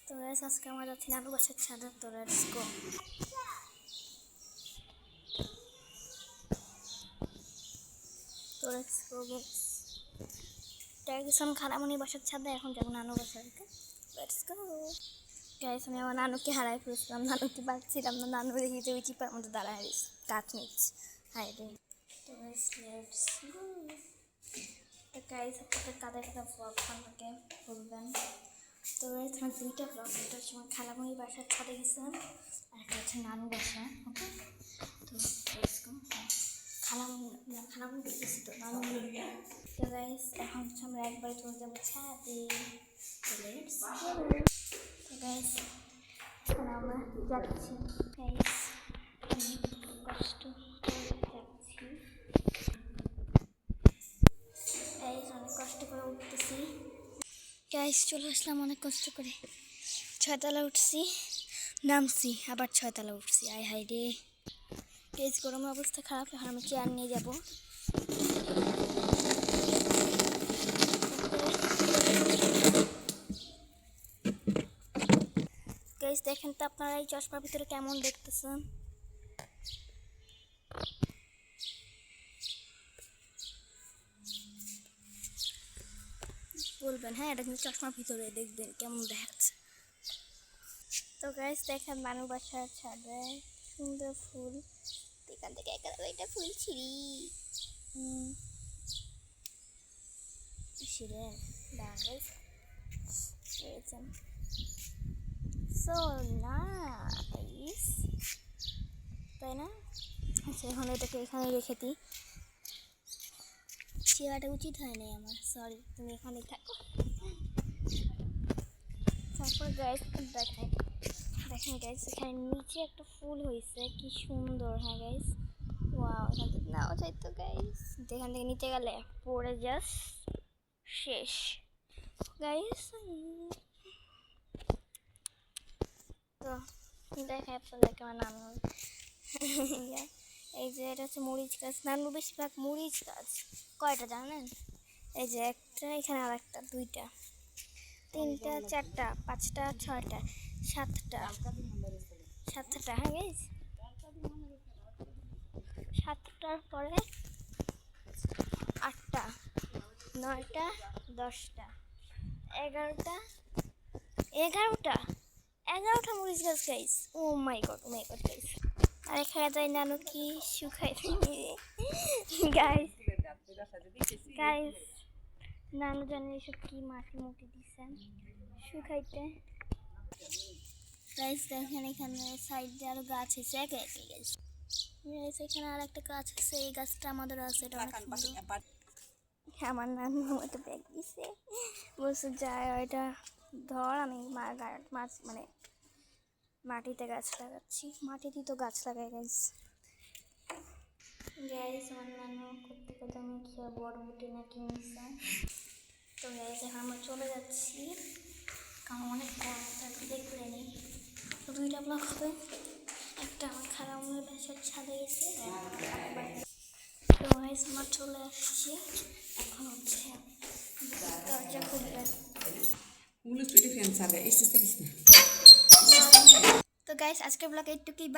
তো গাইস আজকে আমরা যাচ্ছি নানু বাসার ছাদে। তো লেটস গো। তো লেটস গো গাইস। খালামণি বাসার ছাদে, এখন যাবো নানু বাসার। Let's go guys. আমি আমার নানুকে হারাই ফেলছিলাম, নানুকে পাচ্ছিলাম না। নানু দেখি যে ওই চিপার মধ্যে দাঁড়ায় কাজ নিচ্ছে। হাই রে। তো গাইস লেটস গো। তো গাইস আপনাদের কাদের কাদের ব্লগ আমাকে বলবেন। তো গাইস আমার দুইটা ব্লগ, একটা হচ্ছে আমার খালামণি বাসার ছাদে গেছিলাম, আর একটা হচ্ছে নানু বাসা। ওকে, তো লেটস গো। খালামণি গেছি তো নানু। তো গাইস এখন হচ্ছে আমরা একবারে চলে যাবো ছাদে। তো লেটস গো। তো গাইস এখন আমরা যাচ্ছি। গাইস অনেক কষ্ট করে যাচ্ছি। গাইস অনেক কষ্ট করে উঠতেছি। গাইস চলে আসলাম অনেক কষ্ট করে। 6 তলা উঠছি, নামছি, আবার 6 তলা উঠছি। আয় হাই রে গাইস, গরমের অবস্থা খারাপ। এখন আমি চেয়ার নিয়ে যাব। গাইস দেখেন তো আপনারা এই চশমার ভিতরে কেমন দেখতেছেন। বলবেন হ্যাঁ, এটা কিন্তু চশমার ভিতরে দেখবেন কেমন দেখাচ্ছে। তো গাইস দেখেন নানু বাসার ছাদে সুন্দর ফুল। এখান থেকে একটা ফুল ছিঁড়ি ছিঁড়ে গাইস সো নাইস, তাই না? আচ্ছা এখন এটাকে এখানে রেখে দিই। চেয়ারটা উচিত হয়নি আমার, সরি, তুমি এখানেই থাকো। তারপর গাইস দেখেন গাইস, এখানে নিচে একটা ফুল হয়েছে, কি সুন্দর। হ্যাঁ গাইস, ওয়াও, এখান থেকে নাও যাই তো গাইস। এখান থেকে নিচে গেলে পড়ে জাস্ট শেষ গাইস। তো দেখাই আপনাদেরকে আমার নানু। এই যে এটা হচ্ছে মরিচ গাছ। নানু বেশিরভাগ মরিচ গাছ। কয়টা জানেন? এই যে একটা, এখানে আর একটা, দুইটা, তিনটা, চারটা, পাঁচটা, ছয়টা, সাতটা, সাতটা। হ্যাঁ গাইস, সাতটার পরে আটটা, নয়টা, 10টা, 11টা, 11টা মরিচ গাছ গাইস। ও মাই গড, ও মাই গড গাইস। আর এখানে যাই নানু কি শুকাই গাইস। গাইস নানু জানেন এসব কি মাটি মুটি দিচ্ছেন শুকাইতে। গাইস দেখেন এখানে সাইডে আরো গাছ আছে, একে একে গাইস। এখানে আর একটা গাছ আছে, এই গাছটা আমাদের আছে। এটা অনেক সুন্দর। আমার নানু মতো ব্যাগ দিছে, বলছে যায় এটা ধর, আমি মাছ মানে মাটিতে গাছ লাগাচ্ছি। মাটিতে তো গাছ লাগাই গাইস। গাইস আমার নানু করতে করতে আমি খেয়ে বড়বুটি না কিনছে। তো গাইস এখন আমরা চলে যাচ্ছি, কারণ অনেক দেখলে নেই। তো 2টা ব্লক হবে, একটা আমার খালামণির বাসার ছাদে গেছে। তো গাইস আমরা চলে আসছি, এখন হচ্ছে দরজা খুলবে। তো গাইস আজকের ব্লগ এইটুকুই, বাই।